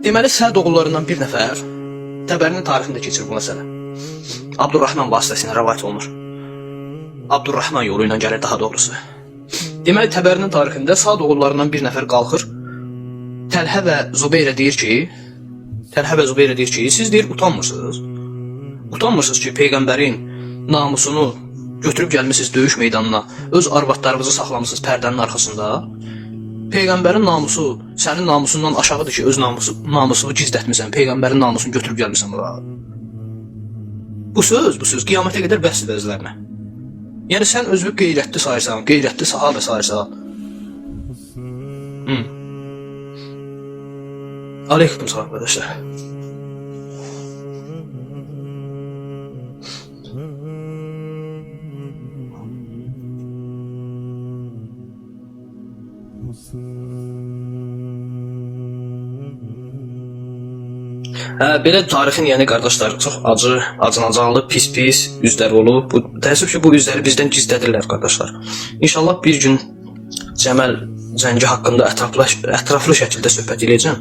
Deməli, Səd oğullarından bir nəfər Təbərinin tarixində keçir bu məsələ. Abdurrahman vasitəsilə rəvayət olunur. Abdurrahman yolu ilə gəlir daha doğrusu. Deməli, Təbərinin tarixində Səd oğullarından bir nəfər qalxır. Təlhə və Zübeyrə deyir ki, siz deyir utanmırsınız. Utanmırsınız ki, Peyğəmbərin namusunu götürüb gəlmişsiniz döyüş meydanına, öz arvadlarınızı saxlamısınız pərdənin arxasında. Peyğəmbərin namusu sənin namusundan aşağıdır ki, öz namusunu gizlətmisən, Peyğəmbərin namusunu götürüb gəlmisən bura. Bu söz qiyamətə qədər bəsdir özlərinə. Yəni sən özünü qeyrətli sayırsan, qeyrətli sahabə sayırsan. Aleyküm salam arkadaşlar. Belə tarixin yəni qardaşlar çox acınacaqlı, pis üzləri olub. Təəssüf ki, bu üzləri bizdən gizlədirlər qardaşlar. İnşallah bir gün Cəməl Zəngi haqqında ətraflı şəkildə söhbət edəcəm.